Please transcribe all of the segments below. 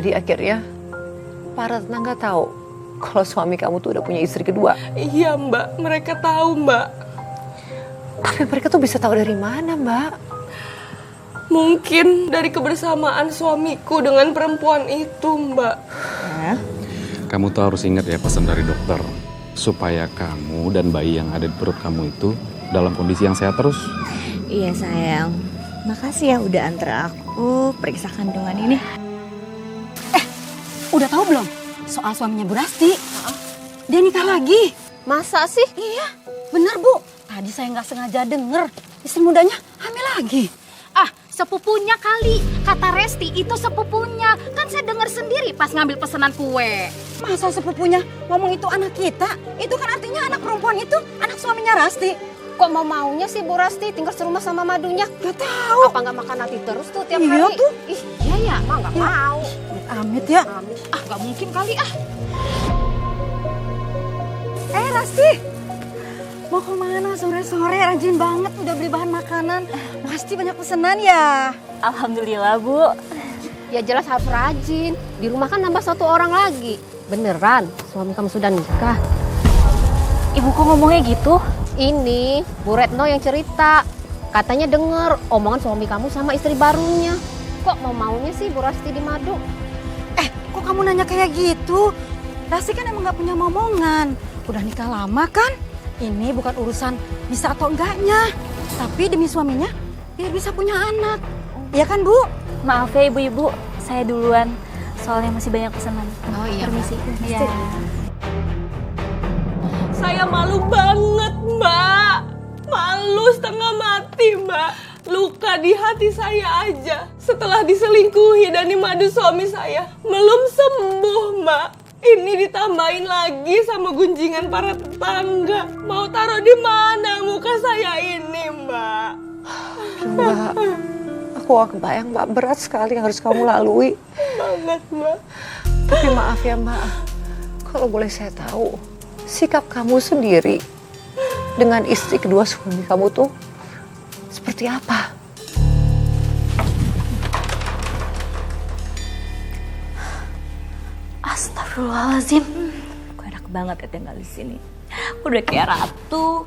Jadi akhirnya para tetangga tahu kalau suami kamu tuh udah punya istri kedua. Iya Mbak, mereka tahu Mbak. Tapi mereka tuh bisa tahu dari mana, Mbak? Mungkin dari kebersamaan suamiku dengan perempuan itu Mbak. Kamu tuh harus ingat ya pesan dari dokter. Supaya kamu dan bayi yang ada di perut kamu itu dalam kondisi yang sehat terus. Iya sayang, makasih ya udah antar aku periksa kandungan ini. Udah tahu belum soal suaminya Bu Rasti? Dia nikah lagi. Masa sih? Iya, bener Bu. Tadi saya nggak sengaja denger istri mudanya hamil lagi. Ah, sepupunya kali. Kata Resti itu sepupunya. Kan saya dengar sendiri pas ngambil pesanan kue. Masa sepupunya ngomong itu anak kita? Itu kan artinya anak perempuan itu anak suaminya Rasti. Kok maunya sih Bu Rasti tinggal serumah sama madunya? Gak tahu. Apa nggak makan nasi terus tuh tiap Iya hari? tuh. Ih, iya ya, mah nggak Ya. mau. Amit ya. Ah, nggak mungkin kali ah. Rasti. Mau kemana sore-sore? Rajin banget udah beli bahan makanan. Pasti banyak pesanan ya. Alhamdulillah Bu. Ya jelas harus rajin. Di rumah kan nambah 1 orang lagi. Beneran, suami kamu sudah nikah. Ibu kok ngomongnya gitu? Ini Bu Retno yang cerita. Katanya denger omongan suami kamu sama istri barunya. Kok maunya sih Bu Rasti di madu? Kok kamu nanya kayak gitu? Rasti kan emang gak punya momongan. Udah nikah lama kan? Ini bukan urusan bisa atau enggaknya. Tapi demi suaminya, biar bisa punya anak. Iya kan Bu? Maaf ya ibu-ibu, saya duluan. Soalnya masih banyak pesanan. Oh iya. Permisi. Iya. Saya malu banget Mbak. Malu setengah mati Mbak. Luka di hati saya aja setelah diselingkuhi dan dimadu suami saya belum sembuh Mbak. Ini ditambahin lagi sama gunjingan para tetangga. Mau taruh di mana muka saya ini Mbak? Mbak, aku gak kebayang Mbak, berat sekali yang harus kamu lalui. Banget Mbak. Tapi maaf ya Mbak, kalau boleh saya tahu, sikap kamu sendiri dengan istri kedua suami kamu tuh seperti apa? Astagfirullahaladzim. Gue enak banget ya tinggal di sini. Aku udah kayak ratu.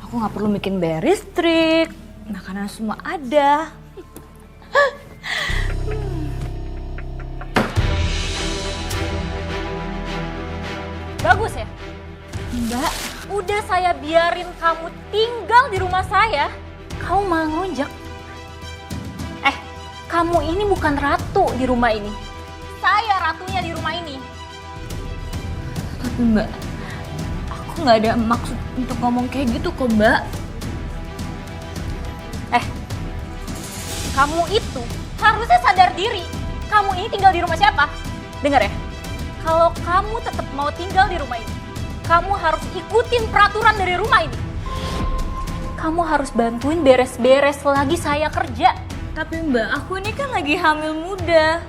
Aku nggak perlu bikin beres trik. Makanan semua ada. Bagus ya? Mbak, udah saya biarin kamu tinggal di rumah saya. Kamu malah ngelunjak. Kamu ini bukan ratu di rumah ini. Saya ratunya di rumah ini. Tapi Mbak, aku nggak ada maksud untuk ngomong kayak gitu kok Mbak. Kamu itu harusnya sadar diri. Kamu ini tinggal di rumah siapa? Dengar ya, kalau kamu tetap mau tinggal di rumah ini, kamu harus ikutin peraturan dari rumah ini. Kamu harus bantuin beres-beres lagi saya kerja. Tapi Mbak, aku ini kan lagi hamil muda.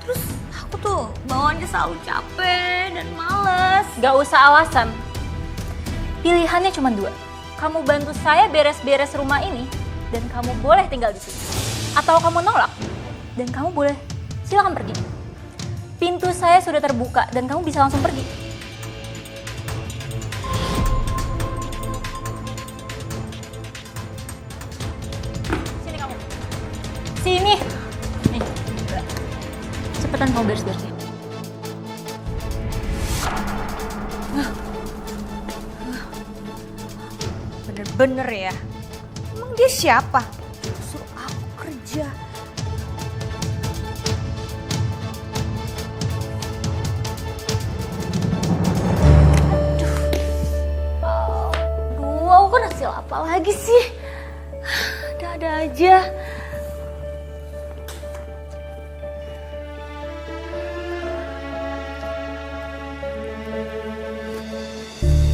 Terus aku tuh bawaannya selalu capek dan males. Gak usah alasan. Pilihannya cuma 2. Kamu bantu saya beres-beres rumah ini dan kamu boleh tinggal di sini. Atau kamu nolak dan kamu boleh silakan pergi. Pintu saya sudah terbuka dan kamu bisa langsung pergi. Sini kamu. Sini. Nih. Cepetan kamu beres-beres. Bener-bener ya. Emang dia siapa? Suruh aku kerja. Aduh, aku kan hasil apa lagi sih? Ada-ada aja.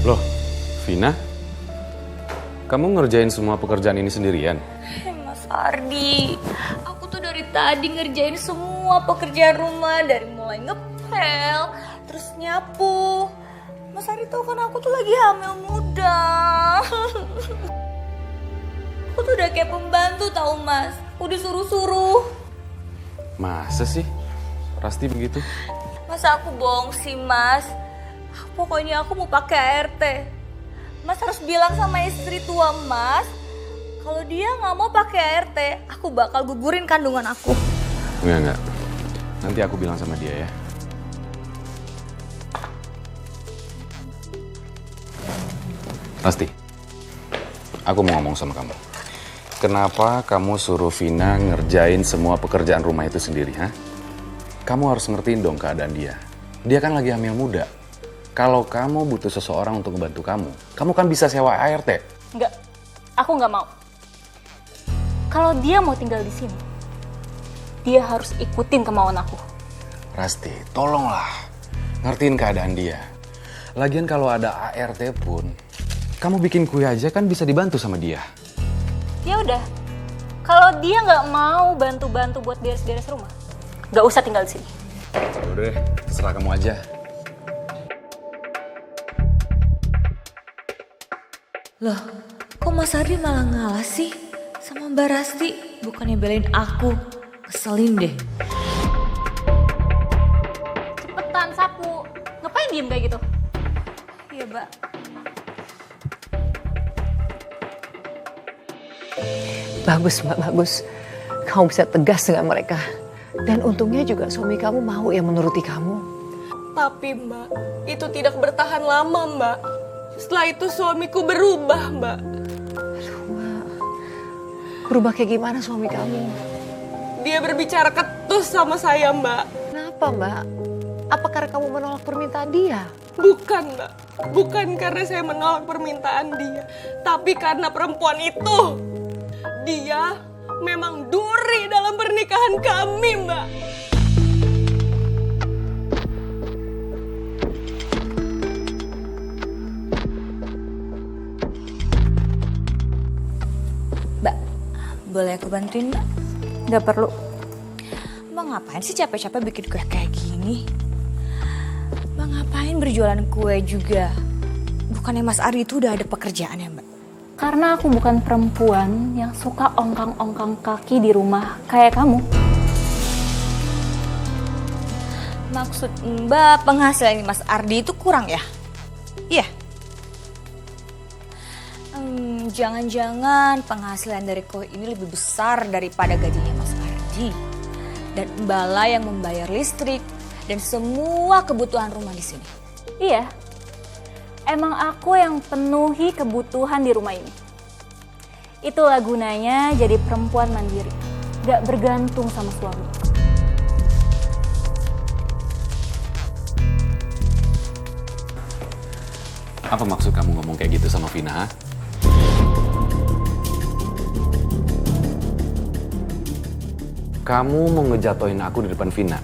Loh, Vina? Kamu ngerjain semua pekerjaan ini sendirian? Mas Ardi, aku tuh dari tadi ngerjain semua pekerjaan rumah. Dari mulai ngepel, terus nyapu. Mas Ardi tahu kan aku tuh lagi hamil muda. Aku tuh udah kayak pembantu tahu Mas. Udah suruh-suruh. Masa sih? Rasti begitu? Masa aku bohong sih, Mas? Pokoknya aku mau pakai ART. Mas harus bilang sama istri tua Mas, kalau dia nggak mau pakai ART, aku bakal gugurin kandungan aku. Enggak. Nanti aku bilang sama dia ya. Rasti, aku mau ngomong sama kamu. Kenapa kamu suruh Vina ngerjain semua pekerjaan rumah itu sendiri, ha? Kamu harus ngertiin dong keadaan dia. Dia kan lagi hamil muda. Kalau kamu butuh seseorang untuk membantu kamu kan bisa sewa ART. Enggak, aku nggak mau. Kalau dia mau tinggal di sini, dia harus ikutin kemauan aku. Rasti, tolonglah. Ngertiin keadaan dia. Lagian kalau ada ART pun, kamu bikin kue aja kan bisa dibantu sama dia. Ya udah, kalau dia nggak mau bantu-bantu buat beres-beres rumah, nggak usah tinggal di sini. Udah deh, terserah kamu aja. Loh, kok Mas Ardi malah ngalah sih sama Mbak Rasti? Bukannya belain aku, keselin deh. Cepetan sapu, ngapain diem kayak gitu? Iya, Mbak. Bagus, Mbak, bagus. Kamu bisa tegas dengan mereka. Dan untungnya juga suami kamu mau ya menuruti kamu. Tapi Mbak, itu tidak bertahan lama Mbak. Setelah itu suamiku berubah Mbak. Aduh, Mbak. Berubah kayak gimana suami kamu? Dia berbicara ketus sama saya Mbak. Kenapa, Mbak? Apa karena kamu menolak permintaan dia? Bukan Mbak, bukan karena saya menolak permintaan dia. Tapi karena perempuan itu. Dia memang duri dalam pernikahan kami Mbak. Mbak, boleh aku bantuin Mbak? Nggak perlu. Mbak ngapain sih capek-capek bikin kue kayak gini? Mbak ngapain berjualan kue juga? Bukannya Mas Ardi itu udah ada pekerjaan ya Mbak? Karena aku bukan perempuan yang suka ongkang-ongkang kaki di rumah kayak kamu. Maksud Mbak penghasilan Mas Ardi itu kurang ya? Iya. Jangan-jangan penghasilan dari kue ini lebih besar daripada gajinya Mas Ardi. Dan Mbak lah yang membayar listrik dan semua kebutuhan rumah di sini. Iya, emang aku yang penuhi kebutuhan di rumah ini. Itulah gunanya jadi perempuan mandiri, gak bergantung sama suami. Apa maksud kamu ngomong kayak gitu sama Vina? Kamu mau ngejatoin aku di depan Vina.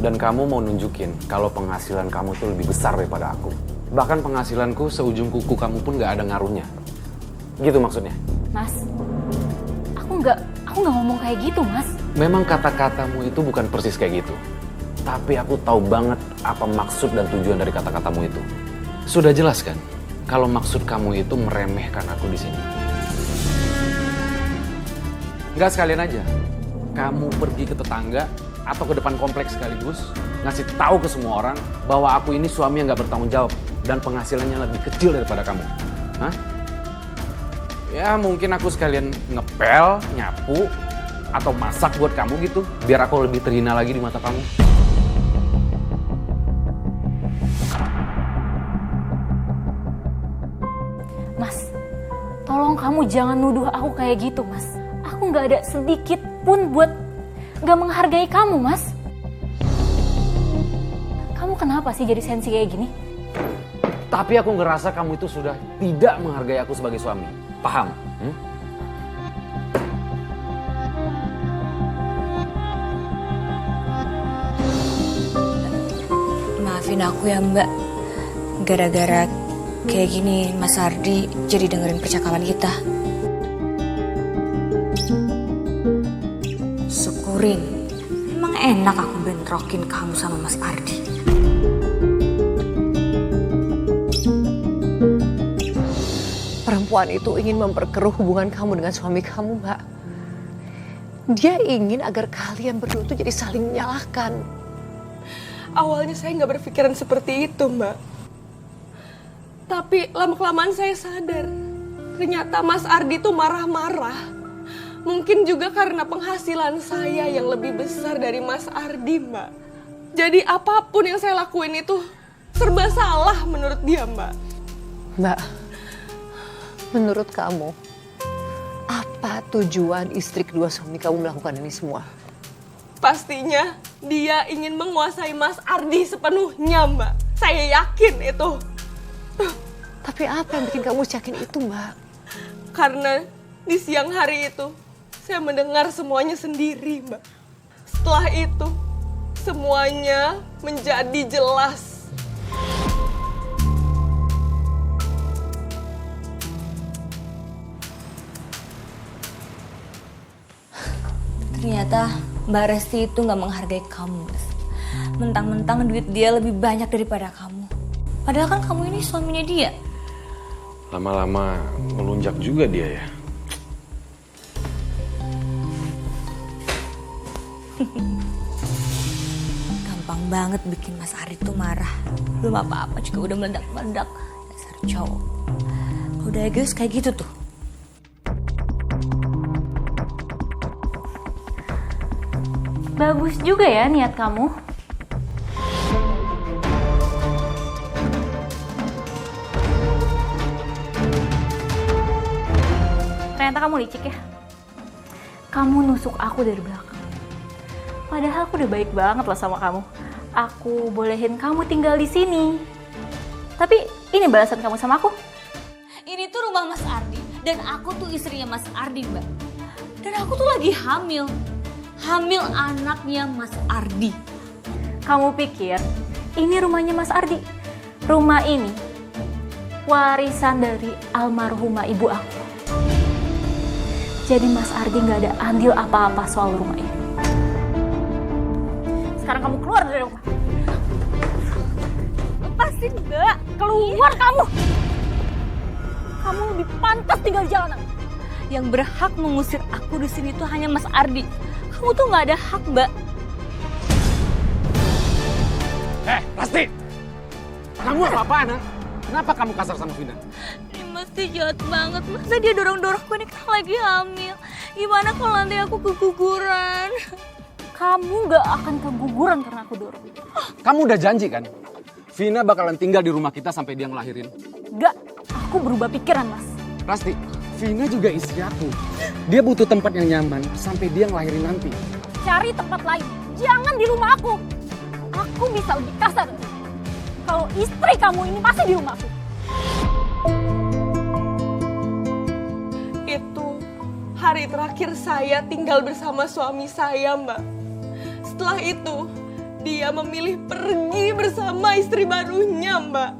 Dan kamu mau nunjukin kalau penghasilan kamu tuh lebih besar daripada aku. Bahkan penghasilanku seujung kuku kamu pun gak ada ngaruhnya. Gitu maksudnya? Mas, aku nggak ngomong kayak gitu, Mas. Memang kata-katamu itu bukan persis kayak gitu. Tapi aku tahu banget apa maksud dan tujuan dari kata-katamu itu. Sudah jelas kan? Kalau maksud kamu itu meremehkan aku di sini. Nggak sekalian aja. Kamu pergi ke tetangga atau ke depan kompleks sekaligus ngasih tahu ke semua orang bahwa aku ini suami yang nggak bertanggung jawab dan penghasilannya lebih kecil daripada kamu. Hah? Ya mungkin aku sekalian ngepel, nyapu, atau masak buat kamu gitu biar aku lebih terhina lagi di mata kamu. Mas, tolong kamu jangan nuduh aku kayak gitu, Mas. Aku nggak ada sedikit pun buat nggak menghargai kamu, Mas. Kamu kenapa sih jadi sensi kayak gini? Tapi aku ngerasa kamu itu sudah tidak menghargai aku sebagai suami. Paham? Maafin aku ya Mbak. Gara-gara kayak gini Mas Ardi jadi dengerin percakapan kita. Syukurin. Emang enak aku bentrokin kamu sama Mas Ardi. Perempuan itu ingin memperkeruh hubungan kamu dengan suami kamu, Mbak. Dia ingin agar kalian berdua tuh jadi saling menyalahkan. Awalnya saya nggak berpikiran seperti itu, Mbak. Tapi lama-kelamaan saya sadar, ternyata Mas Ardi tuh marah-marah. Mungkin juga karena penghasilan saya yang lebih besar dari Mas Ardi, Mbak. Jadi apapun yang saya lakuin itu serba salah menurut dia, Mbak. Mbak, menurut kamu, apa tujuan istri kedua suami kamu melakukan ini semua? Pastinya dia ingin menguasai Mas Ardi sepenuhnya, Mbak. Saya yakin itu. Tapi apa yang bikin kamu yakin itu, Mbak? Karena di siang hari itu saya mendengar semuanya sendiri, Mbak. Setelah itu semuanya menjadi jelas. Ternyata Mbak Resti itu gak menghargai kamu, Mas. Mentang-mentang duit dia lebih banyak daripada kamu. Padahal kan kamu ini suaminya dia. Lama-lama melunjak juga dia ya. Gampang banget bikin Mas Ardi tuh marah. Belum apa-apa juga udah meledak-meledak. Dasar cowok. Udah egois kayak gitu tuh. Bagus juga ya niat kamu. Ternyata kamu licik ya. Kamu nusuk aku dari belakang. Padahal aku udah baik banget loh sama kamu. Aku bolehin kamu tinggal di sini. Tapi ini balasan kamu sama aku. Ini tuh rumah Mas Ardi. Dan aku tuh istrinya Mas Ardi, Mbak. Dan aku tuh lagi hamil. Hamil anaknya Mas Ardi. Kamu pikir ini rumahnya Mas Ardi? Rumah ini warisan dari almarhumah ibu aku. Jadi Mas Ardi nggak ada andil apa-apa soal rumah ini. Sekarang kamu keluar dari rumah. Lepasin nggak? Keluar kamu! Kamu lebih pantas tinggal di jalanan. Yang berhak mengusir aku di sini tuh hanya Mas Ardi. Kamu tuh nggak ada hak, Mbak. Pasti! Kamu apa-apaan, ha? Kenapa kamu kasar sama Vina? Ini mesti jahat banget. Masa dia dorong-dorong aku, ini kan lagi hamil. Gimana kalau nanti aku keguguran? Kamu nggak akan keguguran karena aku dorong. Kamu udah janji kan? Vina bakalan tinggal di rumah kita sampai dia ngelahirin. Nggak, aku berubah pikiran, Mas. Pasti, Vina juga istri aku. Dia butuh tempat yang nyaman sampai dia ngelahirin nanti. Cari tempat lain, jangan di rumah aku. Aku bisa lebih kasar. Kalau istri kamu ini pasti di rumah aku. Itu hari terakhir saya tinggal bersama suami saya, Mbak. Setelah itu, dia memilih pergi bersama istri barunya, Mbak.